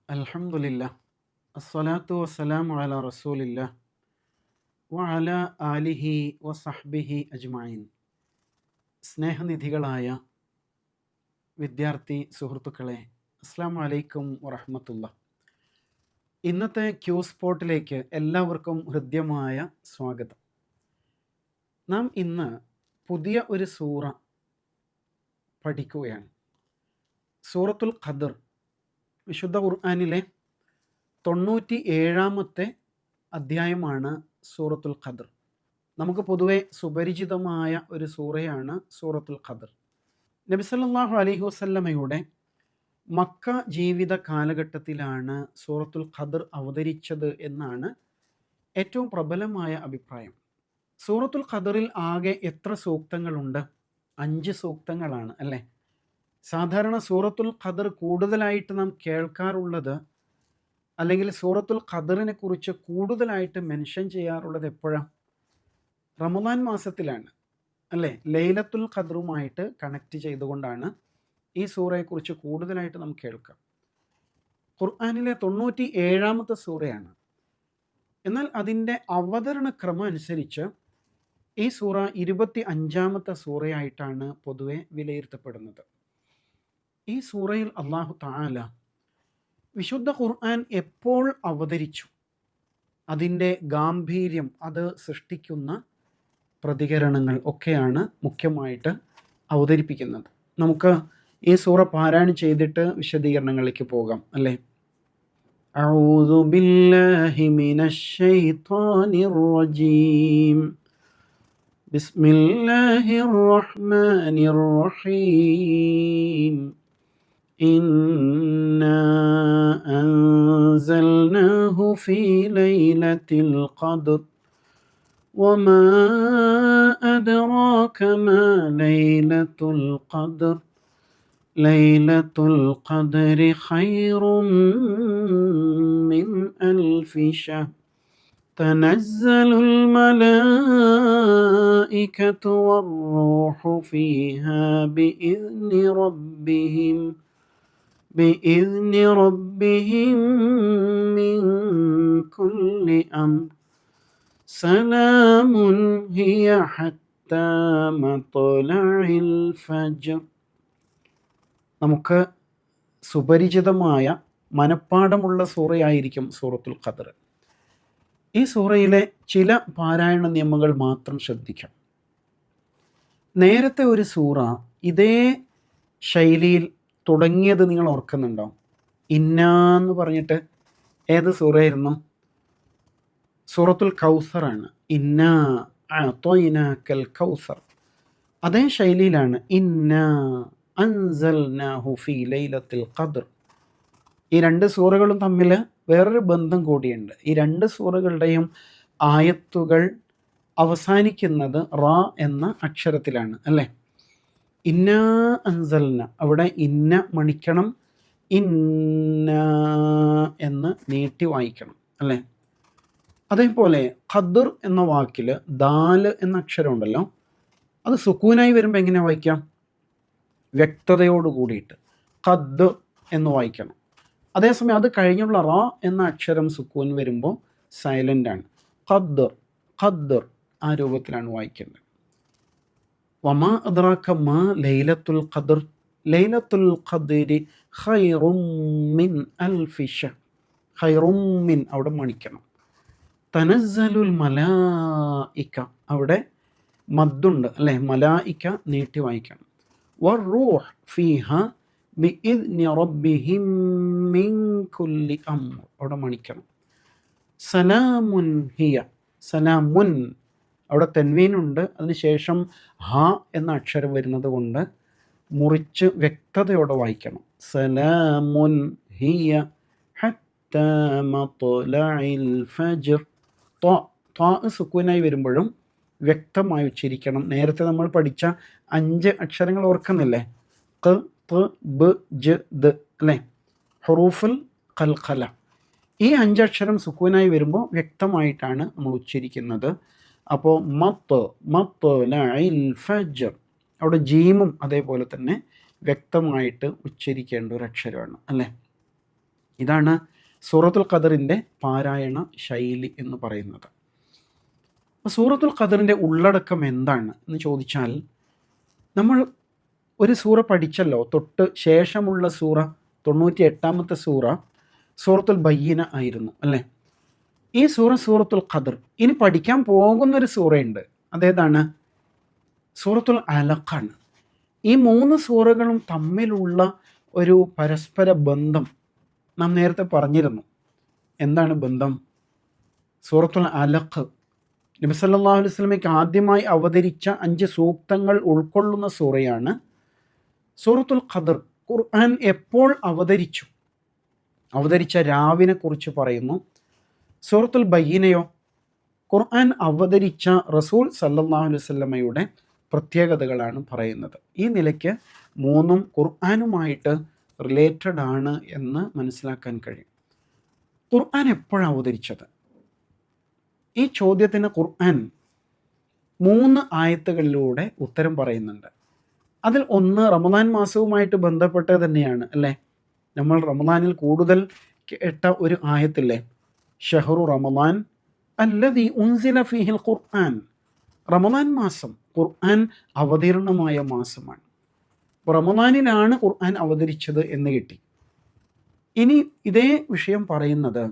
അൽഹംദുലില്ലാ അസ്സലാത്തു വസ്സലാമു അലാ റസൂലില്ലാ വഅലാ ആലിഹി വസഹ്ബിഹി അജ്മഈൻ. സ്നേഹനിധികളായ വിദ്യാർത്ഥി സുഹൃത്തുക്കളെ, അസ്സലാമു അലൈക്കും വറഹ്മത്തുള്ളാഹി. ഇന്നത്തെ ക്യൂ സ്പോട്ടിലേക്ക് എല്ലാവർക്കും ഹൃദ്യമായ സ്വാഗതം. നാം ഇന്ന് പുതിയ ഒരു സൂറ പഠിക്കുകയാണ്. സൂറത്തുൽ ഖദർ, വിശുദ്ധ ഖുർആനിലെ 97-ാമത്തെ അധ്യായമാണ് സൂറത്തുൽ ഖദർ. നമുക്ക് പൊതുവെ സുപരിചിതമായ ഒരു സൂറയാണ് സൂറത്തുൽ ഖദർ. നബി സല്ലല്ലാഹു അലൈഹി വസല്ലമയുടെ മക്ക ജീവിത കാലഘട്ടത്തിലാണ് സൂറത്തുൽ ഖദർ അവതരിച്ചത് എന്നാണ് ഏറ്റവും പ്രബലമായ അഭിപ്രായം. സൂറത്തുൽ ഖദറിൽ ആകെ എത്ര സൂക്തങ്ങളുണ്ട്? 5 സൂക്തങ്ങളാണ് അല്ലേ? സാധാരണ സൂറത്തുൽ ഖദർ കൂടുതലായിട്ട് നാം കേൾക്കാറുള്ളത്, അല്ലെങ്കിൽ സൂറത്തുൽ ഖദറിനെ കുറിച്ച് കൂടുതലായിട്ട് മെൻഷൻ ചെയ്യാറുള്ളത് എപ്പോഴാണ്? റമദാൻ മാസത്തിലാണ് അല്ലേ? ലൈലത്തുൽ ഖദറുമായിട്ട് കണക്ട് ചെയ്തുകൊണ്ടാണ് ഈ സൂറയെക്കുറിച്ച് കൂടുതലായിട്ട് നാം കേൾക്കാം. ഖുർആനിലെ 97-ാമത്തെ സൂറയാണ്. എന്നാൽ അതിൻ്റെ അവതരണ ക്രമം അനുസരിച്ച് ഈ സൂറ 25-ാമത്തെ സൂറയായിട്ടാണ് പൊതുവെ വിലയിരുത്തപ്പെടുന്നത്. ഈ സൂറയിൽ അല്ലാഹു തആല വിശുദ്ധ ഖുർആൻ എപ്പോൾ അവതരിച്ചു, അതിൻ്റെ ഗാംഭീര്യം, അത് സൃഷ്ടിക്കുന്ന പ്രതികരണങ്ങൾ ഒക്കെയാണ് മുഖ്യമായിട്ട് അവതരിപ്പിക്കുന്നത്. നമുക്ക് ഈ സൂറ പാരായണം ചെയ്തിട്ട് വിശദീകരണങ്ങളിലേക്ക് പോകാം അല്ലേ? അഊദു ബില്ലാഹി മിനശ് ശൈത്വാനിർ റജീം. ബിസ്മില്ലാഹിർ റഹ്മാനിർ റഹീം. إنا أنزلناه في ليلة القدر وما أدراك ما ليلة القدر ليلة القدر خير من ألف شهر تنزل الملائكة والروح فيها بإذن ربهم من كل أمر سلام هي حتى مطلع الفجر. നമുക്ക് സുപരിചിതമായ മനഃപ്പാഠമുള്ള സൂറയായിരിക്കും സൂറത്തുൽ ഖദർ. ഈ സൂറയിലെ ചില പാരായണ നിയമങ്ങൾ മാത്രം ശ്രദ്ധിക്കാം. നേരത്തെ ഒരു സൂറ ഇതേ ശൈലിയിൽ തുടങ്ങിയത് നിങ്ങൾ ഓർക്കുന്നുണ്ടോ? ഇന്നാന്ന് പറഞ്ഞിട്ട് ഏത് സൂറയായിരുന്നു? സൂറത്തുൽ കൗസറാണ്. ഇന്നാ അഅ്തൈനാക്കൽ കൗസർ. അതേ ശൈലിയിലാണ് ഇന്നാ അൻസൽനാഹു ഫീ ലൈലത്തുൽ ഖദർ. ഈ 2 സൂറകളും തമ്മിൽ വേറൊരു ബന്ധം കൂടിയുണ്ട്. ഈ 2 സൂറകളുടെയും ആയത്തുകൾ അവസാനിക്കുന്നത് റാ എന്ന അക്ഷരത്തിലാണ് അല്ലേ? ഇന്ന അൻസൽന, അവിടെ ഇന്ന മണിക്കണം, ഇന്ന എന്ന് നീട്ടി വായിക്കണം അല്ലേ? അതേപോലെ ഖദർ എന്ന വാക്കിൽ ദാല് എന്ന അക്ഷരം ഉണ്ടല്ലോ, അത് സുക്കൂനായി വരുമ്പോൾ എങ്ങനെ വായിക്കാം? വ്യക്തതയോട് കൂടിയിട്ട് ഖദ് എന്ന് വായിക്കണം. അതേസമയം അത് കഴിഞ്ഞുള്ള റാ എന്ന അക്ഷരം സുക്കൂൻ വരുമ്പോൾ സൈലൻ്റ് ആണ്. ഖദർ ഖദർ ആ രൂപത്തിലാണ് വായിക്കേണ്ടത്. വമാ അദ്റാക മാ ലൈലത്തുൽ ഖദർ ലൈലത്തുൽ ഖദ്രി ഖൈറും മിൻ അൽഫി ശഹർ. ഖൈറും മിൻ അവിടെ മണിക്കണം. തനസ്സലുൽ മലായിക, അവിടെ മദ്ദുണ്ട് അല്ലേ? മലായിക നീട്ടി വായിക്കണം. വറൂഹ് ഫീഹ ബിഇദ്നി റബ്ബിഹിം മിൻ കുല്ലി അംർ, അവിടെ മണിക്കണം. സലാമുൻ ഹിയ, സലാമുൻ അവിടെ തെൻവീനുണ്ട്, അതിനുശേഷം ഹ എന്ന അക്ഷരം വരുന്നത് കൊണ്ട് മുറിച്ച് വ്യക്തതയോടെ വായിക്കണം. സലാമുൻ ഹിയ ഹത്താ മത്ലഇൽ ഫജ്ർ. ത്വാ സുക്കൂനായി വരുമ്പോഴും വ്യക്തമായി ഉച്ചരിക്കണം. നേരത്തെ നമ്മൾ പഠിച്ച 5 അക്ഷരങ്ങൾ ഓർക്കുന്നില്ലേ? ഖ ത് ബ് ജ് ദ് അല്ലേ? ഹുറൂഫുൽ ഖൽഖല. ഈ 5 അക്ഷരം സുക്കൂനായി വരുമ്പോൾ വ്യക്തമായിട്ടാണ് നമ്മൾ ഉച്ചരിക്കുന്നത്. അപ്പോൾ മത്ലഇൽ ഫജ്ർ, അവിടെ ജീമും അതേപോലെ തന്നെ വ്യക്തമായിട്ട് ഉച്ചരിക്കേണ്ട ഒരു അക്ഷരമാണ് അല്ലേ? ഇതാണ് സൂറത്തുൽ ഖദറിൻ്റെ പാരായണ ശൈലി എന്ന് പറയുന്നത്. അപ്പോൾ സൂറത്തുൽ ഖദറിൻ്റെ ഉള്ളടക്കം എന്താണ് എന്ന് ചോദിച്ചാൽ, നമ്മൾ ഒരു സൂറ പഠിച്ചല്ലോ, തൊട്ട് ശേഷമുള്ള സൂറ 98ാമത്തെ സൂറത്തുൽ ബയ്യിന ആയിരുന്നു അല്ലേ? ഈ സൂറത്തുൽ ഖദർ. ഇനി പഠിക്കാൻ പോകുന്നൊരു സൂറയുണ്ട്, അതേതാണ്? സൂറത്തുൽ അലഖാണ്. ഈ 3 സൂറകളും തമ്മിലുള്ള ഒരു പരസ്പര ബന്ധം നാം നേരത്തെ പറഞ്ഞിരുന്നു. എന്താണ് ബന്ധം? സൂറത്തുൽ അലഖ് നബി സല്ലല്ലാഹു അലൈഹി വസല്ലമയ്ക്ക് ആദ്യമായി അവതരിച്ച 5 സൂക്തങ്ങൾ ഉൾക്കൊള്ളുന്ന സൂറയാണ്. സൂറത്തുൽ ഖദർ ഖുർആൻ എപ്പോൾ അവതരിച്ച രാവിനെ കുറിച്ച് പറയുന്നു. സൂറത്തുൽ ബയ്യിനയോ ഖുർആൻ അവതരിച്ച റസൂൽ സല്ലല്ലാഹു അലൈഹി വസല്ലമയുടെ പ്രത്യേകതകളാണ് പറയുന്നത്. ഈ നിലയ്ക്ക് 3ഉം ഖുർആനുമായിട്ട് റിലേറ്റഡ് ആണ് എന്ന് മനസ്സിലാക്കാൻ കഴിയും. ഖുർആൻ എപ്പോഴാണ് അവതരിച്ചത്? ഈ ചോദ്യത്തിന് ഖുർആൻ 3 ആയത്തുകളിലൂടെ ഉത്തരം പറയുന്നുണ്ട്. അതിൽ ഒന്ന് റമദാൻ മാസവുമായിട്ട് ബന്ധപ്പെട്ടത് തന്നെയാണ് അല്ലേ? നമ്മൾ റമദാനിൽ കൂടുതൽ കേട്ട ഒരു ആയത്തില്ലേ, ഷഹ്റു റമദാൻ അല്ലദീ ഉൻസില ഫീഹിൽ ഖുർആൻ. റമദാൻ മാസം ഖുർആൻ അവതീർണമായ മാസമാണ്. റമദാനിലാണ് ഖുർആൻ അവതരിച്ചത് എന്ന് കിട്ടി. ഇനി ഇതേ വിഷയം പറയുന്നത്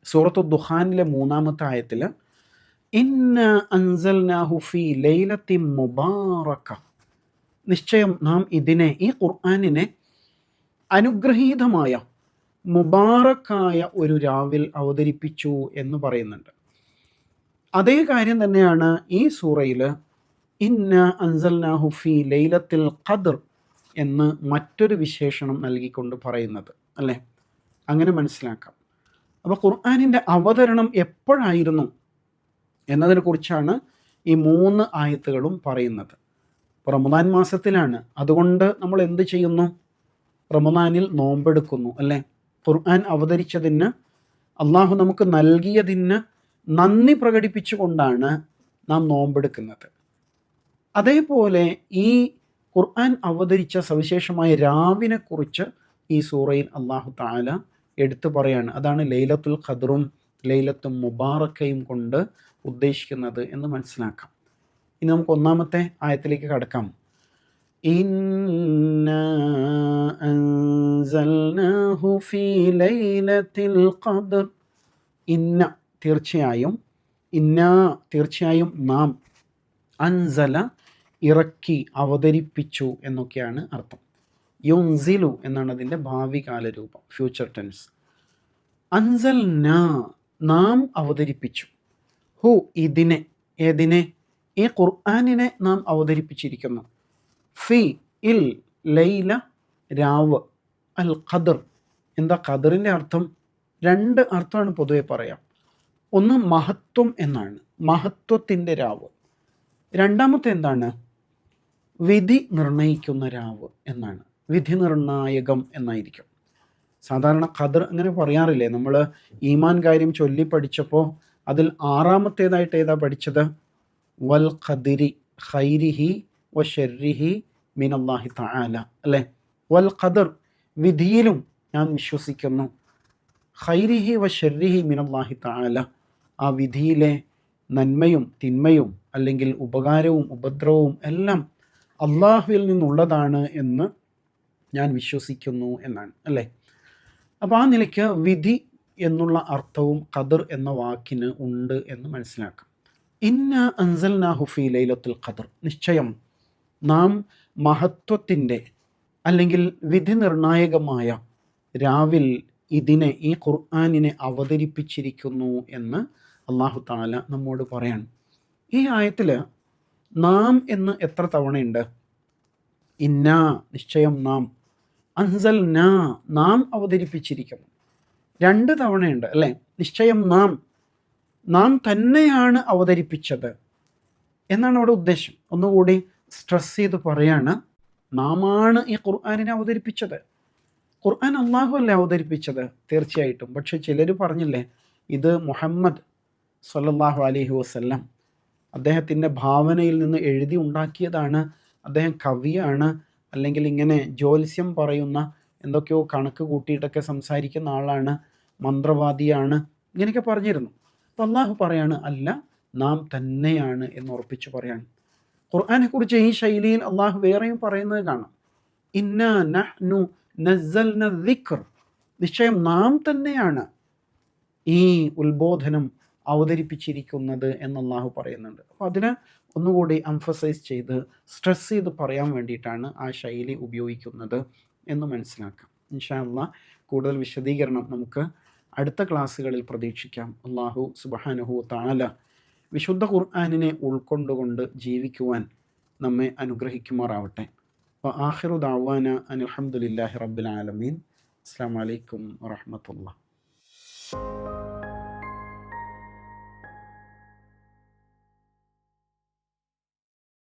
സൂറത്തു ദുഖാനിലെ 3ാമത്തെ ആയത്തിൽ, ഇന്നാ അൻസൽനാഹു ഫീ ലൈലത്തിൻ മുബാറക. നിശ്ചയം നാം ഇതിനെ, ഈ ഖുർആനിനെ അനുഗ്രഹീതമായ മുബാറക്കായ ഒരു രാവിൽ അവതരിപ്പിച്ചു എന്ന് പറയുന്നുണ്ട്. അതേ കാര്യം തന്നെയാണ് ഈ സൂറയിൽ ഇന്നാ അൻസൽനാഹു ഫീ ലൈലത്തിൽ ഖദ്ർ എന്ന് മറ്റൊരു വിശേഷണം നൽകിക്കൊണ്ട് പറയുന്നത് അല്ലേ? അങ്ങനെ മനസ്സിലാക്കാം. അപ്പോൾ ഖുർആനിൻ്റെ അവതരണം എപ്പോഴായിരുന്നു എന്നതിനെക്കുറിച്ചാണ് ഈ 3 ആയത്തുകളും പറയുന്നത്. റമദാൻ മാസത്തിലാണ്. അതുകൊണ്ട് നമ്മൾ എന്ത് ചെയ്യുന്നു? റമദാനിൽ നോമ്പെടുക്കുന്നു അല്ലേ? ഖുർആൻ അവതരിച്ചതിന്, അള്ളാഹു നമുക്ക് നൽകിയതിന് നന്ദി പ്രകടിപ്പിച്ചുകൊണ്ടാണ് നാം നോമ്പെടുക്കുന്നത്. അതേപോലെ ഈ ഖുർആൻ അവതരിച്ച സവിശേഷമായ രാവിനെക്കുറിച്ച് ഈ സൂറയിൽ അള്ളാഹു തആല എടുത്തു പറയാണ്. അതാണ് ലൈലത്തുൽ ഖദ്റും ലൈലത്തും മുബാറക്കയും കൊണ്ട് ഉദ്ദേശിക്കുന്നത് എന്ന് മനസ്സിലാക്കാം. ഇനി നമുക്ക് 1ാമത്തെ ആയത്തിലേക്ക് കടക്കാം. ഇന്നാ അൻസൽനാഹു ഫീ ലൈലത്തിൽ ഖദ്ർ. തീർച്ചയായും നാം, അൻസല ഇറക്കി, അവതരിപ്പിച്ചു എന്നൊക്കെയാണ് അർത്ഥം. യുൻസിലു എന്നാണ് അതിൻ്റെ ഭാവികാല രൂപം, ഫ്യൂച്ചർ ടെൻസ്. അൻസൽനാ നാം അവതരിപ്പിച്ചു, ഹു ഏതിനെ? ഈ ഖുർആനിനെ നാം അവതരിപ്പിച്ചിരിക്കുന്നു. ഫി ഇൽ ലൈല രാവ്, അൽ ഖദർ. എന്താ ഖദറിൻ്റെ അർത്ഥം? 2 അർത്ഥമാണ് പൊതുവെ പറയാം. ഒന്ന് മഹത്വം എന്നാണ്, മഹത്വത്തിൻ്റെ രാവ്. രണ്ടാമത്തെ എന്താണ്? വിധി നിർണയിക്കുന്ന രാവ് എന്നാണ്, വിധി നിർണായകം എന്നായിരിക്കും. സാധാരണ ഖദർ അങ്ങനെ പറയാറില്ലേ? നമ്മൾ ഈമാൻ കാര്യം ചൊല്ലി പഠിച്ചപ്പോൾ അതിൽ 6ാമത്തേതായിട്ട് ഏതാ പഠിച്ചത്? വൽ ഖദിരി ഖൈരിഹി വ ശർരിഹി മിനല്ലാഹി തആല അല്ലേ? വൽ ഖദർ, വിധിയിലും ഞാൻ വിശ്വസിക്കുന്നു. ഖൈരിഹി വ ശർരിഹി മിനല്ലാഹി തആല, ആ വിധിയിലെ നന്മയും തിന്മയും അല്ലെങ്കിൽ ഉപകാരവും ഉപദ്രവവും എല്ലാം അള്ളാഹുവിൽ നിന്നുള്ളതാണ് എന്ന് ഞാൻ വിശ്വസിക്കുന്നു എന്നാണ് അല്ലേ? അപ്പോൾ ആ നിലയ്ക്ക് വിധി എന്നുള്ള അർത്ഥവും ഖദർ എന്ന വാക്കിന് ഉണ്ട് എന്ന് മനസ്സിലാക്കാം. ഇന്നാ അൻസൽനാഹു ഫീ ലൈലത്തുൽ ഖദർ. നിശ്ചയം നാം മഹത്വത്തിൻ്റെ അല്ലെങ്കിൽ വിധി നിർണായകമായ രാവിൽ ഇതിനെ, ഈ ഖുർആനിനെ അവതരിപ്പിച്ചിരിക്കുന്നു എന്ന് അല്ലാഹു തആല നമ്മോട് പറയാണ്. ഈ ആയത്തിൽ നാം എന്ന് എത്ര തവണയുണ്ട്? ഇന്നാ, നിശ്ചയം നാം, അൻസൽനാ നാം അവതരിപ്പിച്ചിരിക്കുന്നു, 2 തവണയുണ്ട് അല്ലേ? നിശ്ചയം നാം തന്നെയാണ് അവതരിപ്പിച്ചത് എന്നാണ് അവിടെ ഉദ്ദേശം. ഒന്നുകൂടി സ്ട്രെസ് ചെയ്ത് പറയാണ്, നാമാണ് ഈ ഖുർആനിനെ അവതരിപ്പിച്ചത്. ഖുർആൻ അള്ളാഹു അല്ലേ അവതരിപ്പിച്ചത്? തീർച്ചയായിട്ടും. പക്ഷെ ചിലർ പറഞ്ഞില്ലേ, ഇത് മുഹമ്മദ് സ്വല്ലല്ലാഹു അലൈഹി വസല്ലം അദ്ദേഹത്തിൻ്റെ ഭാവനയിൽ നിന്ന് എഴുതി ഉണ്ടാക്കിയതാണ്, അദ്ദേഹം കവിയാണ്, അല്ലെങ്കിൽ ഇങ്ങനെ ജ്യോത്സ്യം പറയുന്ന എന്തൊക്കെയോ കണക്ക് കൂട്ടിയിട്ടൊക്കെ സംസാരിക്കുന്ന ആളാണ്, മന്ത്രവാദിയാണ്, ഇങ്ങനെയൊക്കെ പറഞ്ഞിരുന്നു. അപ്പോൾ അള്ളാഹു പറയാണ് അല്ല, നാം തന്നെയാണ് എന്ന് ഉറപ്പിച്ചു പറയാണ്. ഖുർആനെക്കുറിച്ച് ഈ ശൈലിയിൽ അള്ളാഹു വേറെയും പറയുന്നത് കാണാം. ഇന്നാ നഹ്നു നസ്സൽന ദിക്ർ, നിശ്ചയം നാം തന്നെയാണ് ഈ ഉത്ബോധനം അവതരിപ്പിച്ചിരിക്കുന്നത് എന്ന് അള്ളാഹു പറയുന്നുണ്ട്. അപ്പോൾ അതിനെ ഒന്നുകൂടി എംഫസൈസ് ചെയ്ത് സ്ട്രെസ് ചെയ്ത് പറയാൻ വേണ്ടിയിട്ടാണ് ആ ശൈലി ഉപയോഗിക്കുന്നത് എന്ന് മനസ്സിലാക്കാം. ഇൻഷാ അല്ലാഹ് കൂടുതൽ വിശദീകരണം നമുക്ക് അടുത്ത ക്ലാസ്സുകളിൽ പ്രതീക്ഷിക്കാം. അള്ളാഹു സുബ്ഹാനഹു തആല വിശുദ്ധ ഖുർആനിനെ ഉൾക്കൊണ്ടുകൊണ്ട് ജീവിക്കുവാൻ നമ്മെ അനുഗ്രഹിക്കുമാറാവട്ടെ. ആഖിറു ദഅവാന അനിൽ ഹംദുലില്ലാഹി റബ്ബിൽ ആലമീൻ. അസ്സലാമു അലൈക്കും വറഹ്മത്തുള്ളാഹി.